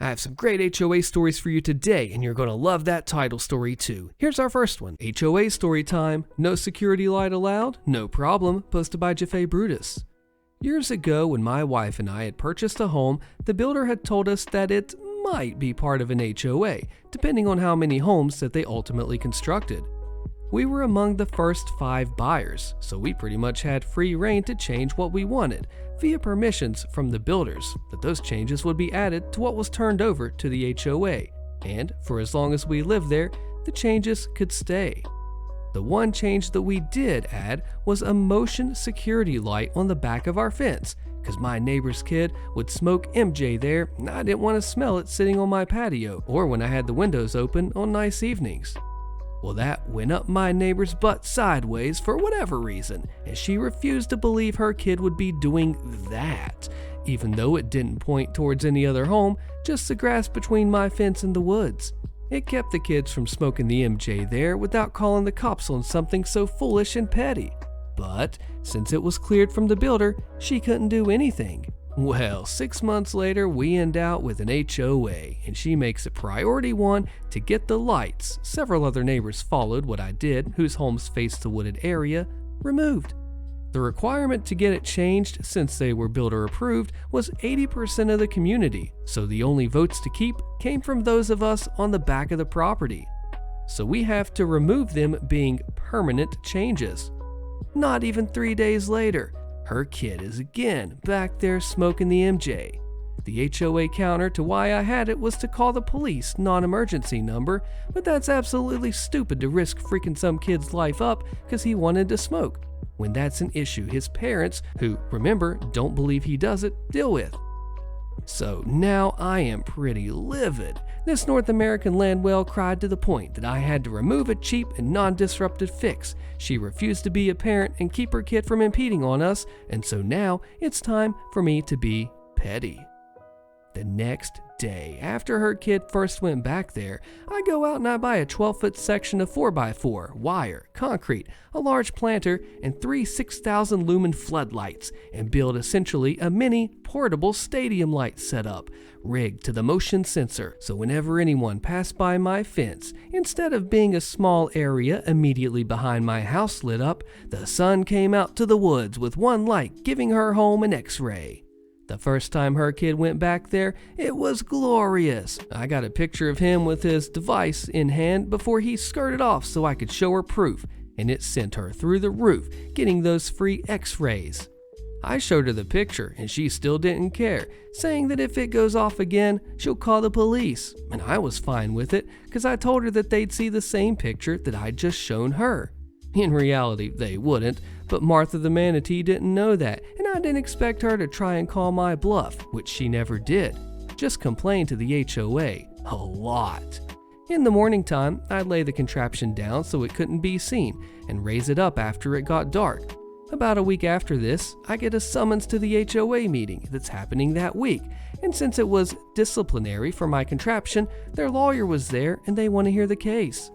I have some great HOA stories for you today, and you're going to love that title story too. Here's our first one. HOA story time. No security light allowed? No problem. Posted by Jaffe Brutus. Years ago, when my wife and I had purchased a home, the builder had told us that it might be part of an HOA, depending on how many homes that they ultimately constructed. We were among the first 5 buyers, so we pretty much had free reign to change what we wanted, via permissions from the builders, that those changes would be added to what was turned over to the HOA, and for as long as we lived there, the changes could stay. The one change that we did add was a motion security light on the back of our fence, because my neighbor's kid would smoke MJ there, and I didn't want to smell it sitting on my patio or when I had the windows open on nice evenings. Well, that went up my neighbor's butt sideways for whatever reason, and she refused to believe her kid would be doing that, even though it didn't point towards any other home, just the grass between my fence and the woods. It kept the kids from smoking the MJ there without calling the cops on something so foolish and petty. But since it was cleared from the builder, she couldn't do anything. Well, 6 months later, we end out with an HOA, and she makes it priority 1 to get the lights. Several other neighbors followed what I did, whose homes faced the wooded area, removed. The requirement to get it changed, since they were builder approved, was 80% of the community, so the only votes to keep came from those of us on the back of the property. So we have to remove them being permanent changes. Not even 3 days later, her kid is again back there smoking the MJ. The HOA counter to why I had it was to call the police non-emergency number, but that's absolutely stupid to risk freaking some kid's life up because he wanted to smoke, when that's an issue his parents, who, remember, don't believe he does it, deal with. So now I am pretty livid. This North American land whale cried to the point that I had to remove a cheap and non-disruptive fix. She refused to be a parent and keep her kid from impeding on us, and so now it's time for me to be petty. The next day, after her kid first went back there, I go out and I buy a 12-foot section of 4x4, wire, concrete, a large planter, and 3 6,000 lumen floodlights, and build essentially a mini portable stadium light setup, rigged to the motion sensor, so whenever anyone passed by my fence, instead of being a small area immediately behind my house lit up, the sun came out to the woods with one light giving her home an X-ray. The first time her kid went back there, it was glorious. I got a picture of him with his device in hand before he skirted off so I could show her proof, and it sent her through the roof, getting those free X-rays. I showed her the picture, and she still didn't care, saying that if it goes off again, she'll call the police, and I was fine with it, because I told her that they'd see the same picture that I'd just shown her. In reality, they wouldn't, but Martha the manatee didn't know that, and I didn't expect her to try and call my bluff, which she never did. Just complained to the HOA. A lot. In the morning time, I'd lay the contraption down so it couldn't be seen, and raise it up after it got dark. About a week after this, I get a summons to the HOA meeting that's happening that week, and since it was disciplinary for my contraption, their lawyer was there and they want to hear the case.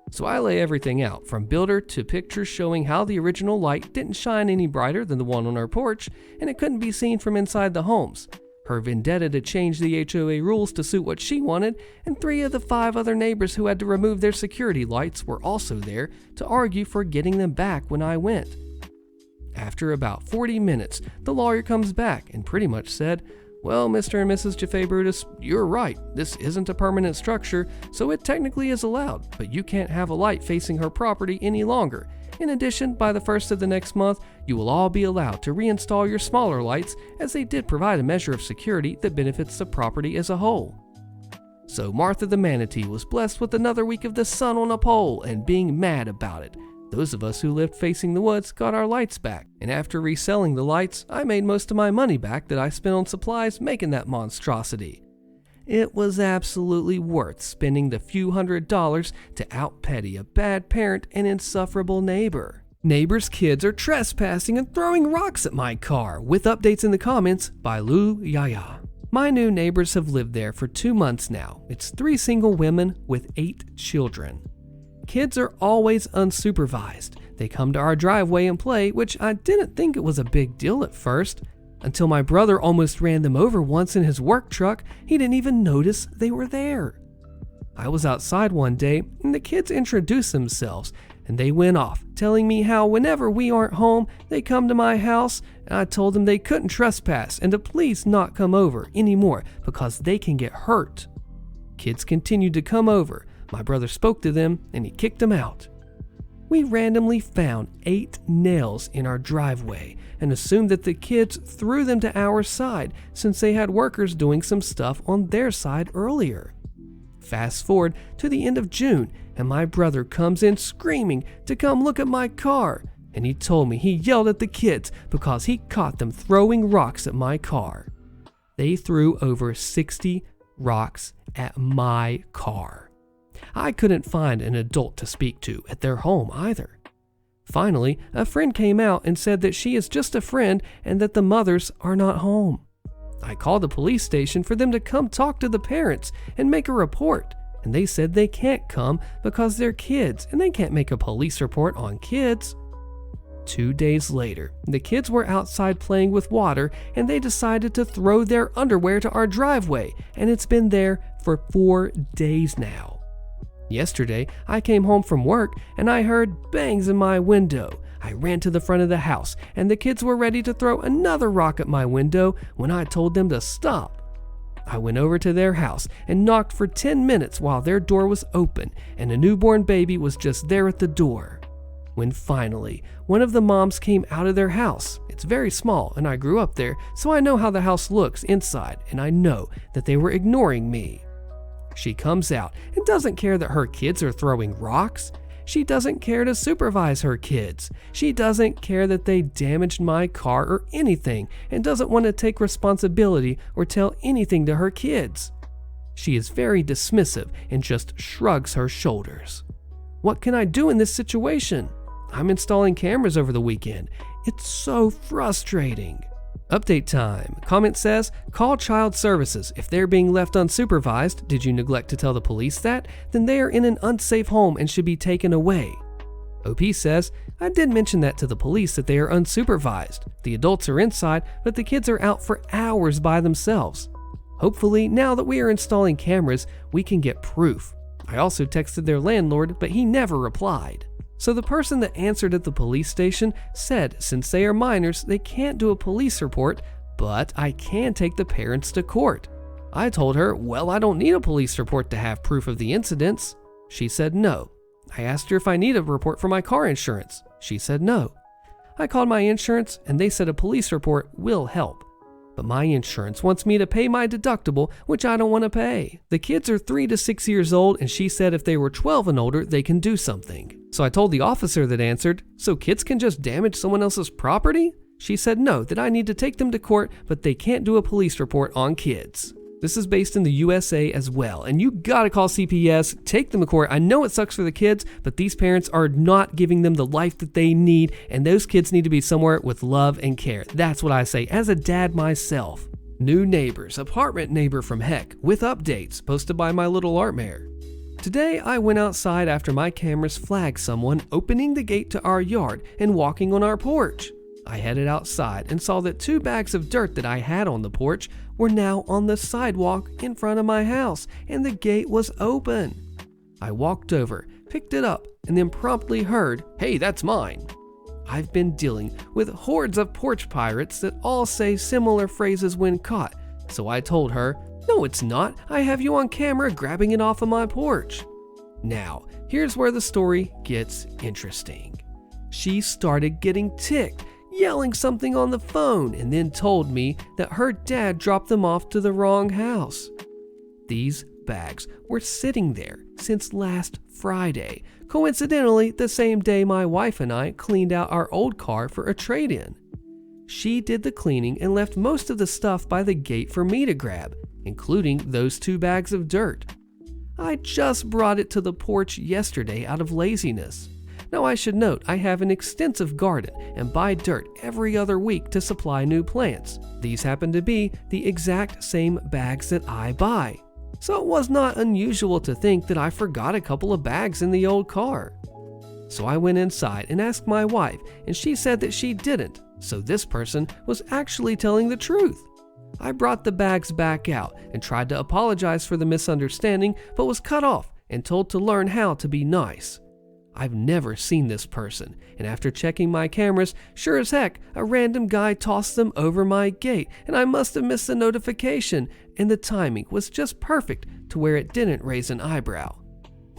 So I lay everything out, from builder to pictures showing how the original light didn't shine any brighter than the one on our porch, and it couldn't be seen from inside the homes. Her vendetta to change the HOA rules to suit what she wanted, and 3 of the 5 other neighbors who had to remove their security lights were also there to argue for getting them back when I went. After about 40 minutes, the lawyer comes back and pretty much said, "Well, Mr. and Mrs. Jaffe Brutus, you're right. This isn't a permanent structure, so it technically is allowed, but you can't have a light facing her property any longer. In addition, by the 1st of the next month, you will all be allowed to reinstall your smaller lights, as they did provide a measure of security that benefits the property as a whole." So Martha the manatee was blessed with another week of the sun on a pole and being mad about it. Those of us who lived facing the woods got our lights back, and after reselling the lights, I made most of my money back that I spent on supplies making that monstrosity. It was absolutely worth spending the few $100s to out-petty a bad parent and insufferable neighbor. Neighbors' kids are trespassing and throwing rocks at my car, with updates in the comments by Lou Yaya. My new neighbors have lived there for 2 months now. It's 3 single women with 8 children. Kids are always unsupervised. They come to our driveway and play, which I didn't think it was a big deal at first. Until my brother almost ran them over once in his work truck, he didn't even notice they were there. I was outside one day and the kids introduced themselves and they went off telling me how whenever we aren't home, they come to my house, and I told them they couldn't trespass and to please not come over anymore because they can get hurt. Kids continued to come over. My brother spoke to them and he kicked them out. We randomly found 8 nails in our driveway and assumed that the kids threw them to our side since they had workers doing some stuff on their side earlier. Fast forward to the end of June and my brother comes in screaming to come look at my car, and he told me he yelled at the kids because he caught them throwing rocks at my car. They threw over 60 rocks at my car. I couldn't find an adult to speak to at their home either. Finally, a friend came out and said that she is just a friend and that the mothers are not home. I called the police station for them to come talk to the parents and make a report, and they said they can't come because they're kids and they can't make a police report on kids. 2 days later, the kids were outside playing with water and they decided to throw their underwear to our driveway, and it's been there for 4 days now. Yesterday, I came home from work and I heard bangs in my window. I ran to the front of the house and the kids were ready to throw another rock at my window when I told them to stop. I went over to their house and knocked for 10 minutes while their door was open and a newborn baby was just there at the door. When finally, one of the moms came out of their house. It's very small and I grew up there, so I know how the house looks inside, and I know that they were ignoring me. She comes out and doesn't care that her kids are throwing rocks. She doesn't care to supervise her kids. She doesn't care that they damaged my car or anything and doesn't want to take responsibility or tell anything to her kids. She is very dismissive and just shrugs her shoulders. What can I do in this situation? I'm installing cameras over the weekend. It's so frustrating. Update time. Comment says, call child services. If they're being left unsupervised, did you neglect to tell the police that? Then they are in an unsafe home and should be taken away. OP says, I did mention that to the police that they are unsupervised. The adults are inside, but the kids are out for hours by themselves. Hopefully, now that we are installing cameras, we can get proof. I also texted their landlord, but he never replied. So the person that answered at the police station said since they are minors, they can't do a police report, but I can take the parents to court. I told her, well, I don't need a police report to have proof of the incidents. She said no. I asked her if I need a report for my car insurance. She said no. I called my insurance and they said a police report will help. But my insurance wants me to pay my deductible, which I don't want to pay. The kids are 3 to 6 years old, and she said if they were 12 and older, they can do something. So I told the officer that answered, so kids can just damage someone else's property? She said no, that I need to take them to court, but they can't do a police report on kids. This is based in the USA as well, and you gotta call CPS, take them to court. I know it sucks for the kids, but these parents are not giving them the life that they need, and those kids need to be somewhere with love and care. That's what I say as a dad myself. New neighbors, apartment neighbor from heck, with updates, posted by my little Artmare. Today, I went outside after my cameras flagged someone opening the gate to our yard and walking on our porch. I headed outside and saw that 2 bags of dirt that I had on the porch were now on the sidewalk in front of my house, and the gate was open. I walked over, picked it up, and then promptly heard, "Hey, that's mine." I've been dealing with hordes of porch pirates that all say similar phrases when caught, so I told her, "No, it's not. I have you on camera grabbing it off of my porch." Now, here's where the story gets interesting. She started getting ticked, yelling something on the phone, and then told me that her dad dropped them off to the wrong house. These bags were sitting there since last Friday, coincidentally the same day my wife and I cleaned out our old car for a trade-in. She did the cleaning and left most of the stuff by the gate for me to grab, including those 2 bags of dirt. I just brought it to the porch yesterday out of laziness. Now I should note I have an extensive garden and buy dirt every other week to supply new plants. These happen to be the exact same bags that I buy. So it was not unusual to think that I forgot a couple of bags in the old car. So I went inside and asked my wife, and she said that she didn't, So this person was actually telling the truth. I brought the bags back out and tried to apologize for the misunderstanding, but was cut off and told to learn how to be nice. I've never seen this person, and after checking my cameras, sure as heck, a random guy tossed them over my gate, and I must have missed the notification, and the timing was just perfect to where it didn't raise an eyebrow.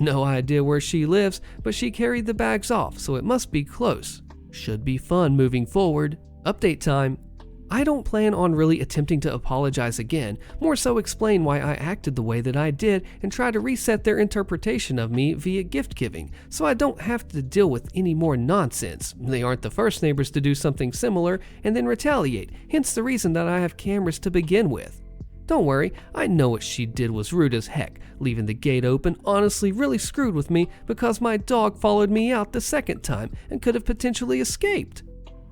No idea where she lives, but she carried the bags off, so it must be close. Should be fun moving forward. Update time. I don't plan on really attempting to apologize again, more so explain why I acted the way that I did and try to reset their interpretation of me via gift giving, so I don't have to deal with any more nonsense. They aren't the first neighbors to do something similar and then retaliate, hence the reason that I have cameras to begin with. Don't worry, I know what she did was rude as heck. Leaving the gate open honestly really screwed with me because my dog followed me out the second time and could have potentially escaped.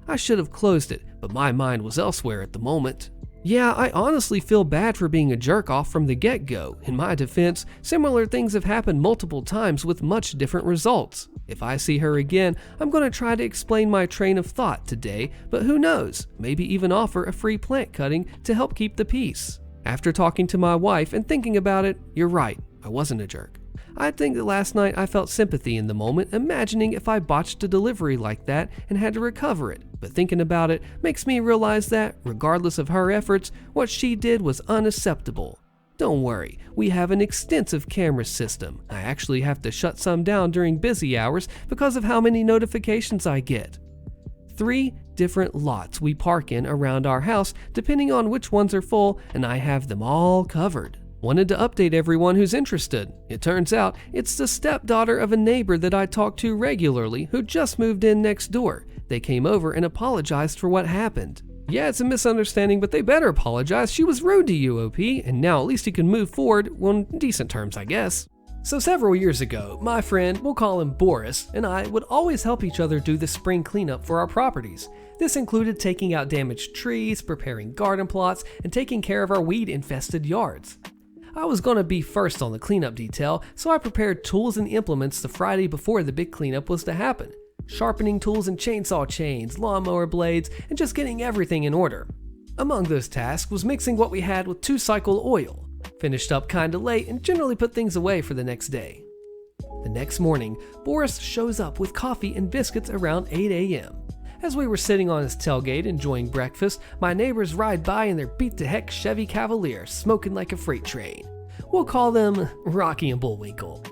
I should have closed it, but my mind was elsewhere at the moment. Yeah, I honestly feel bad for being a jerk off from the get-go. In my defense, similar things have happened multiple times with much different results. If I see her again, I'm going to try to explain my train of thought today, but who knows, maybe even offer a free plant cutting to help keep the peace. After talking to my wife and thinking about it, you're right, I wasn't a jerk. I think that last night I felt sympathy in the moment, imagining if I botched a delivery like that and had to recover it. But thinking about it makes me realize that, regardless of her efforts, what she did was unacceptable. Don't worry, we have an extensive camera system. I actually have to shut some down during busy hours because of how many notifications I get. 3 different lots we park in around our house, depending on which ones are full, and I have them all covered. Wanted to update everyone who's interested. It turns out it's the stepdaughter of a neighbor that I talk to regularly who just moved in next door. They came over and apologized for what happened. Yeah, it's a misunderstanding, but they better apologize. She was rude to you, OP, and now at least you can move forward on decent terms, I guess. So several years ago, my friend, we'll call him Boris, and I would always help each other do the spring cleanup for our properties. This included taking out damaged trees, preparing garden plots, and taking care of our weed-infested yards. I was going to be first on the cleanup detail, so I prepared tools and implements the Friday before the big cleanup was to happen. Sharpening tools and chainsaw chains, lawnmower blades, and just getting everything in order. Among those tasks was mixing what we had with 2-cycle oil. Finished up kinda late and generally put things away for the next day. The next morning, Boris shows up with coffee and biscuits around 8 a.m. As we were sitting on his tailgate enjoying breakfast, my neighbors ride by in their beat-to-heck Chevy Cavalier, smoking like a freight train. We'll call them Rocky and Bullwinkle.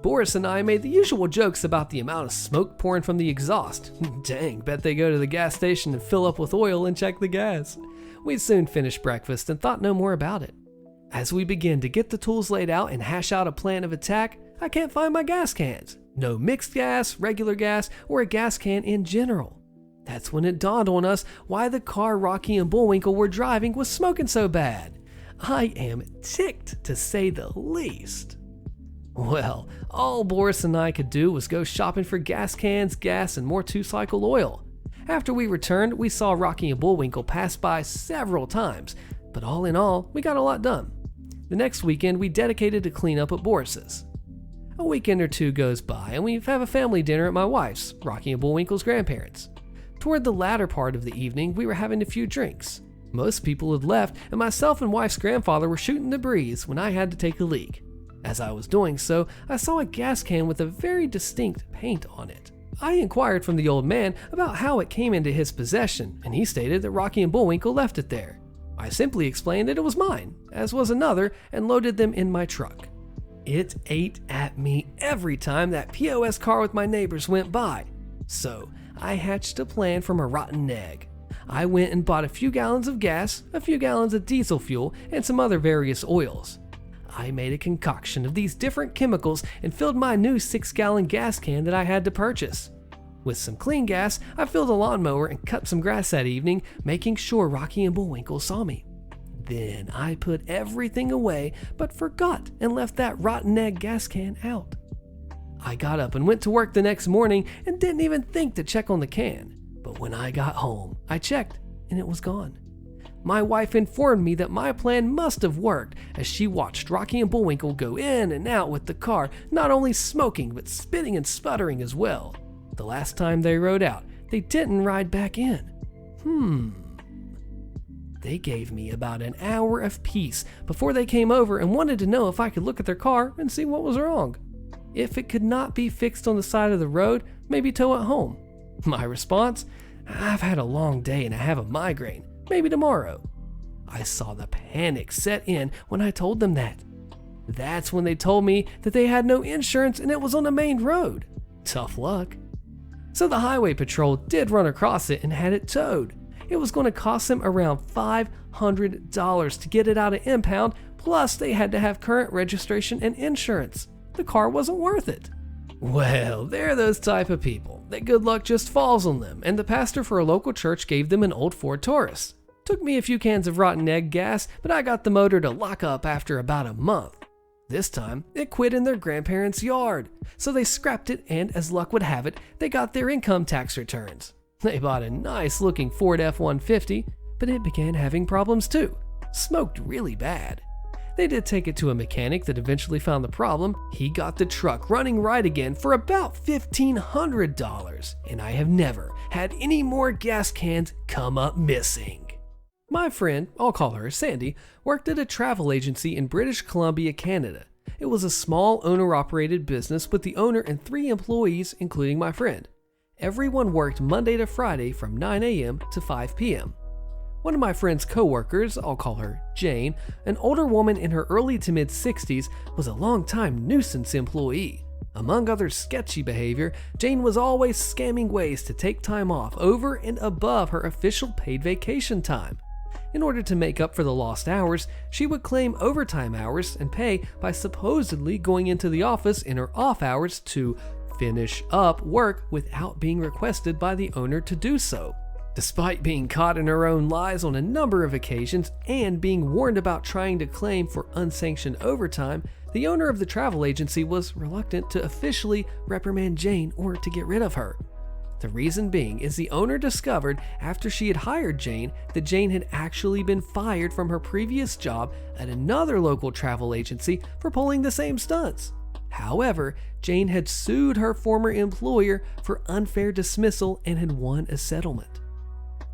Boris and I made the usual jokes about the amount of smoke pouring from the exhaust. Dang, bet they go to the gas station and fill up with oil and check the gas. We soon finished breakfast and thought no more about it. As we begin to get the tools laid out and hash out a plan of attack, I can't find my gas cans. No mixed gas, regular gas, or a gas can in general. That's when it dawned on us why the car Rocky and Bullwinkle were driving was smoking so bad. I am ticked, to say the least. Well, all Boris and I could do was go shopping for gas cans, gas, and more 2-cycle oil. After we returned, we saw Rocky and Bullwinkle pass by several times, but all in all, we got a lot done. The next weekend, we dedicated to clean up at Boris's. A weekend or two goes by, and we have a family dinner at my wife's, Rocky and Bullwinkle's grandparents'. Toward the latter part of the evening, we were having a few drinks. Most people had left, and myself and wife's grandfather were shooting the breeze when I had to take a leak. As I was doing so, I saw a gas can with a very distinct paint on it. I inquired from the old man about how it came into his possession, and he stated that Rocky and Bullwinkle left it there. I simply explained that it was mine, as was another, and loaded them in my truck. It ate at me every time that POS car with my neighbors went by. So I hatched a plan from a rotten egg. I went and bought a few gallons of gas, a few gallons of diesel fuel, and some other various oils. I made a concoction of these different chemicals and filled my new 6-gallon gas can that I had to purchase. With some clean gas, I filled a lawnmower and cut some grass that evening, making sure Rocky and Bullwinkle saw me. Then I put everything away, but forgot and left that rotten egg gas can out. I got up and went to work the next morning and didn't even think to check on the can. But when I got home, I checked and it was gone. My wife informed me that my plan must have worked as she watched Rocky and Bullwinkle go in and out with the car, not only smoking but spitting and sputtering as well. The last time they rode out, they didn't ride back in. They gave me about an hour of peace before they came over and wanted to know if I could look at their car and see what was wrong. If it could not be fixed on the side of the road, maybe tow it home. My response? I've had a long day and I have a migraine. Maybe tomorrow. I saw the panic set in when I told them that. That's when they told me that they had no insurance and it was on a main road. Tough luck. So the highway patrol did run across it and had it towed. It was going to cost them around $500 to get it out of impound, plus they had to have current registration and insurance. The car wasn't worth it. Well, they're those type of people that good luck just falls on them, and the pastor for a local church gave them an old Ford Taurus. Took me a few cans of rotten egg gas, but I got the motor to lock up after about a month. This time, it quit in their grandparents' yard, so they scrapped it, and as luck would have it, they got their income tax returns. They bought a nice-looking Ford F-150, but it began having problems too. Smoked really bad. They did take it to a mechanic that eventually found the problem. He got the truck running right again for about $1,500, and I have never had any more gas cans come up missing. My friend, I'll call her Sandy, worked at a travel agency in British Columbia, Canada. It was a small owner-operated business with the owner and 3 employees, including my friend. Everyone worked Monday to Friday from 9 a.m. to 5 p.m. One of my friend's co-workers, I'll call her Jane, an older woman in her early to mid-60s, was a long-time nuisance employee. Among other sketchy behavior, Jane was always scamming ways to take time off over and above her official paid vacation time. In order to make up for the lost hours, she would claim overtime hours and pay by supposedly going into the office in her off hours to finish up work without being requested by the owner to do so. Despite being caught in her own lies on a number of occasions and being warned about trying to claim for unsanctioned overtime, the owner of the travel agency was reluctant to officially reprimand Jane or to get rid of her. The reason being is the owner discovered after she had hired Jane that Jane had actually been fired from her previous job at another local travel agency for pulling the same stunts. However, Jane had sued her former employer for unfair dismissal and had won a settlement.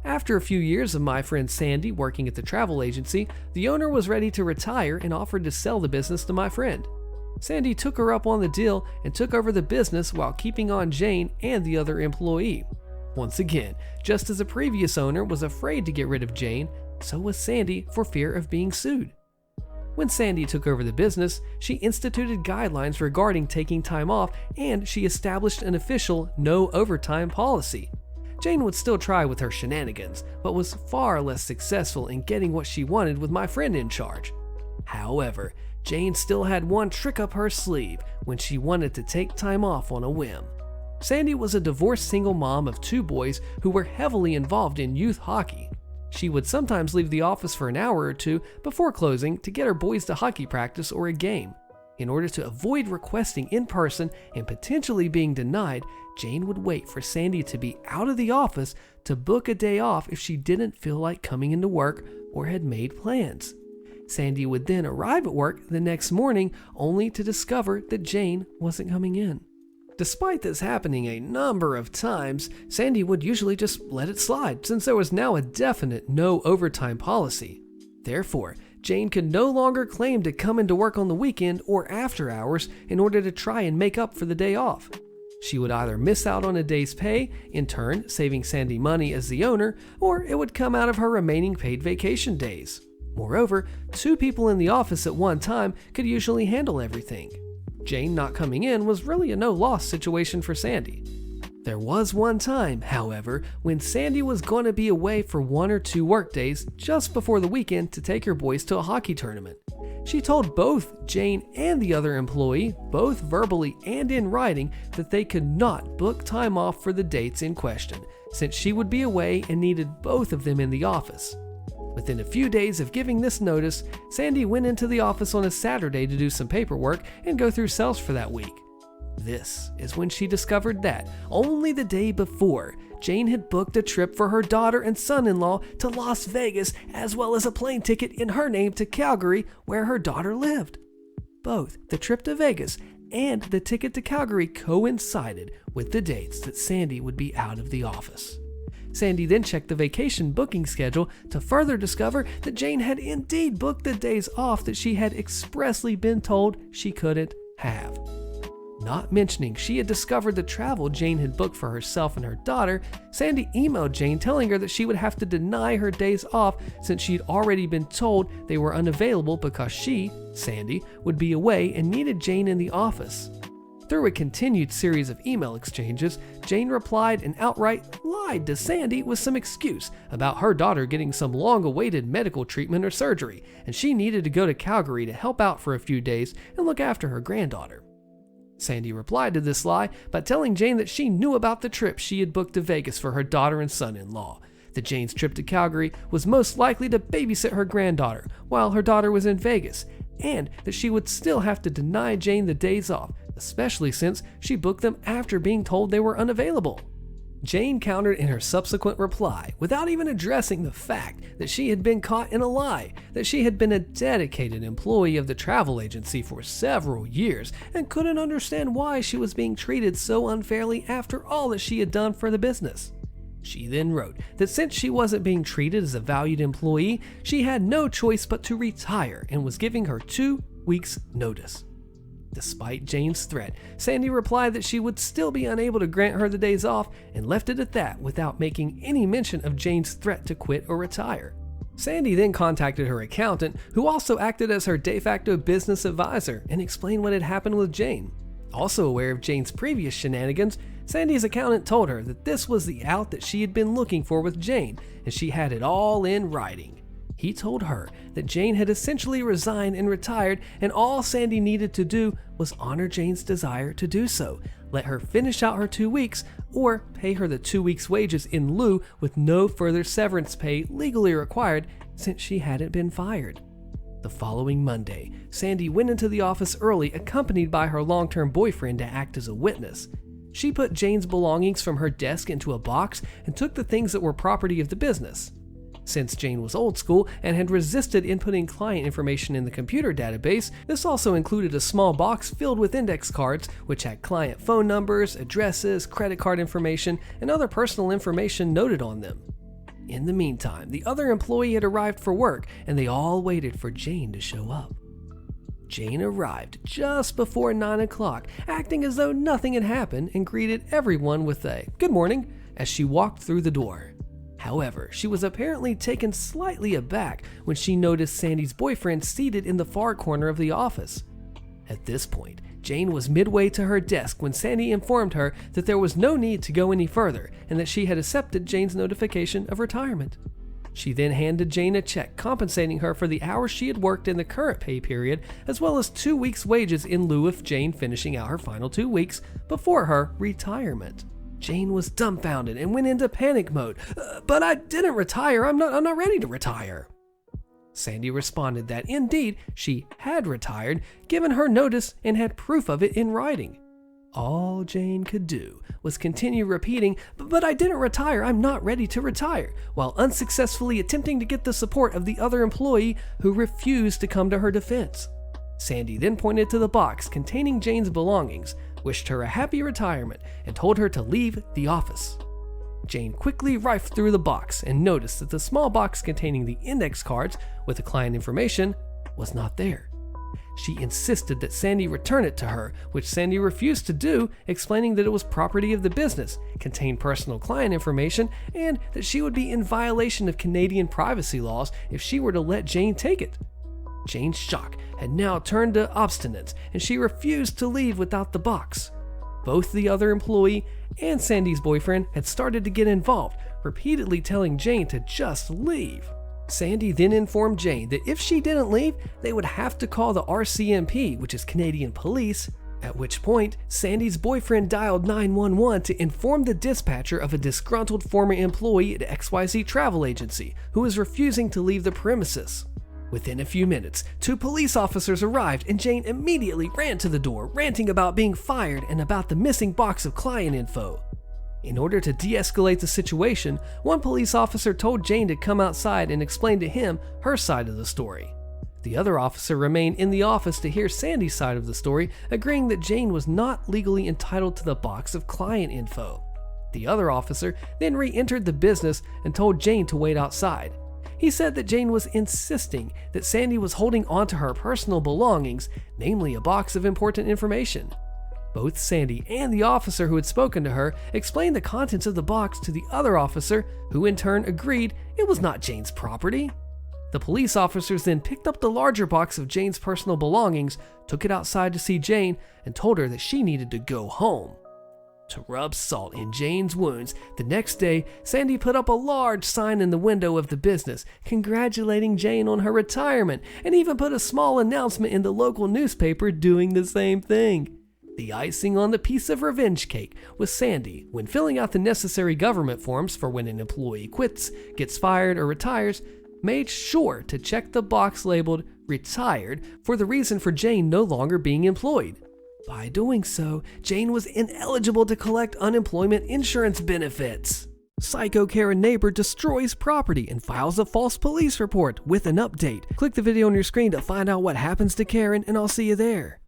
After a few years of my friend Sandy working at the travel agency, the owner was ready to retire and offered to sell the business to my friend. Sandy took her up on the deal and took over the business while keeping on Jane and the other employee. Once again, just as a previous owner was afraid to get rid of Jane, so was Sandy for fear of being sued. When Sandy took over the business, she instituted guidelines regarding taking time off, and she established an official no overtime policy. Jane would still try with her shenanigans, but was far less successful in getting what she wanted with my friend in charge. However, Jane still had one trick up her sleeve when she wanted to take time off on a whim. Sandy was a divorced single mom of 2 boys who were heavily involved in youth hockey. She would sometimes leave the office for an hour or 2 before closing to get her boys to hockey practice or a game. In order to avoid requesting in person and potentially being denied, Jane would wait for Sandy to be out of the office to book a day off if she didn't feel like coming into work or had made plans. Sandy would then arrive at work the next morning only to discover that Jane wasn't coming in. Despite this happening a number of times, Sandy would usually just let it slide since there was now a definite no overtime policy. Therefore, Jane could no longer claim to come into work on the weekend or after hours in order to try and make up for the day off. She would either miss out on a day's pay, in turn saving Sandy money as the owner, or it would come out of her remaining paid vacation days. Moreover, 2 people in the office at one time could usually handle everything. Jane not coming in was really a no-loss situation for Sandy. There was one time, however, when Sandy was going to be away for 1 or 2 work days just before the weekend to take her boys to a hockey tournament. She told both Jane and the other employee, both verbally and in writing, that they could not book time off for the dates in question, since she would be away and needed both of them in the office. Within a few days of giving this notice, Sandy went into the office on a Saturday to do some paperwork and go through sales for that week. This is when she discovered that, only the day before, Jane had booked a trip for her daughter and son-in-law to Las Vegas, as well as a plane ticket in her name to Calgary, where her daughter lived. Both the trip to Vegas and the ticket to Calgary coincided with the dates that Sandy would be out of the office. Sandy then checked the vacation booking schedule to further discover that Jane had indeed booked the days off that she had expressly been told she couldn't have. Not mentioning she had discovered the travel Jane had booked for herself and her daughter, Sandy emailed Jane telling her that she would have to deny her days off since she'd already been told they were unavailable because she, Sandy, would be away and needed Jane in the office. Through a continued series of email exchanges, Jane replied and outright lied to Sandy with some excuse about her daughter getting some long-awaited medical treatment or surgery, and she needed to go to Calgary to help out for a few days and look after her granddaughter. Sandy replied to this lie by telling Jane that she knew about the trip she had booked to Vegas for her daughter and son-in-law, that Jane's trip to Calgary was most likely to babysit her granddaughter while her daughter was in Vegas, and that she would still have to deny Jane the days off, especially since she booked them after being told they were unavailable. Jane countered in her subsequent reply without even addressing the fact that she had been caught in a lie, that she had been a dedicated employee of the travel agency for several years and couldn't understand why she was being treated so unfairly after all that she had done for the business. She then wrote that since she wasn't being treated as a valued employee, she had no choice but to retire and was giving her 2 weeks' notice. Despite Jane's threat, Sandy replied that she would still be unable to grant her the days off and left it at that without making any mention of Jane's threat to quit or retire. Sandy then contacted her accountant, who also acted as her de facto business advisor, and explained what had happened with Jane. Also aware of Jane's previous shenanigans, Sandy's accountant told her that this was the out that she had been looking for with Jane, and she had it all in writing. He told her that Jane had essentially resigned and retired, and all Sandy needed to do was honor Jane's desire to do so, let her finish out her 2 weeks, or pay her the 2 weeks' wages in lieu with no further severance pay legally required since she hadn't been fired. The following Monday, Sandy went into the office early, accompanied by her long-term boyfriend to act as a witness. She put Jane's belongings from her desk into a box and took the things that were property of the business. Since Jane was old school and had resisted inputting client information in the computer database, this also included a small box filled with index cards which had client phone numbers, addresses, credit card information, and other personal information noted on them. In the meantime, the other employee had arrived for work, and they all waited for Jane to show up. Jane arrived just before 9 o'clock, acting as though nothing had happened, and greeted everyone with a "good morning" as she walked through the door. However, she was apparently taken slightly aback when she noticed Sandy's boyfriend seated in the far corner of the office. At this point, Jane was midway to her desk when Sandy informed her that there was no need to go any further and that she had accepted Jane's notification of retirement. She then handed Jane a check compensating her for the hours she had worked in the current pay period, as well as 2 weeks' wages in lieu of Jane finishing out her final 2 weeks before her retirement. Jane was dumbfounded and went into panic mode. But I didn't retire. I'm not ready to retire. Sandy responded that indeed she had retired, given her notice, and had proof of it in writing. All Jane could do was continue repeating, but I didn't retire. I'm not ready to retire, while unsuccessfully attempting to get the support of the other employee who refused to come to her defense. Sandy then pointed to the box containing Jane's belongings, wished her a happy retirement, and told her to leave the office. Jane quickly rifled through the box and noticed that the small box containing the index cards with the client information was not there. She insisted that Sandy return it to her, which Sandy refused to do, explaining that it was property of the business, contained personal client information, and that she would be in violation of Canadian privacy laws if she were to let Jane take it. Jane's shock had now turned to obstinance, and she refused to leave without the box. Both the other employee and Sandy's boyfriend had started to get involved, repeatedly telling Jane to just leave. Sandy then informed Jane that if she didn't leave, they would have to call the RCMP, which is Canadian police, at which point Sandy's boyfriend dialed 911 to inform the dispatcher of a disgruntled former employee at XYZ Travel Agency who was refusing to leave the premises. Within a few minutes, 2 police officers arrived, and Jane immediately ran to the door, ranting about being fired and about the missing box of client info. In order to de-escalate the situation, one police officer told Jane to come outside and explain to him her side of the story. The other officer remained in the office to hear Sandy's side of the story, agreeing that Jane was not legally entitled to the box of client info. The other officer then re-entered the business and told Jane to wait outside. He said that Jane was insisting that Sandy was holding onto her personal belongings, namely a box of important information. Both Sandy and the officer who had spoken to her explained the contents of the box to the other officer, who in turn agreed it was not Jane's property. The police officers then picked up the larger box of Jane's personal belongings, took it outside to see Jane, and told her that she needed to go home. To rub salt in Jane's wounds, the next day, Sandy put up a large sign in the window of the business, congratulating Jane on her retirement, and even put a small announcement in the local newspaper doing the same thing. The icing on the piece of revenge cake was Sandy, when filling out the necessary government forms for when an employee quits, gets fired, or retires, made sure to check the box labeled "retired" for the reason for Jane no longer being employed. By doing so, Jane was ineligible to collect unemployment insurance benefits. Psycho Karen neighbor destroys property and files a false police report with an update. Click the video on your screen to find out what happens to Karen, and I'll see you there.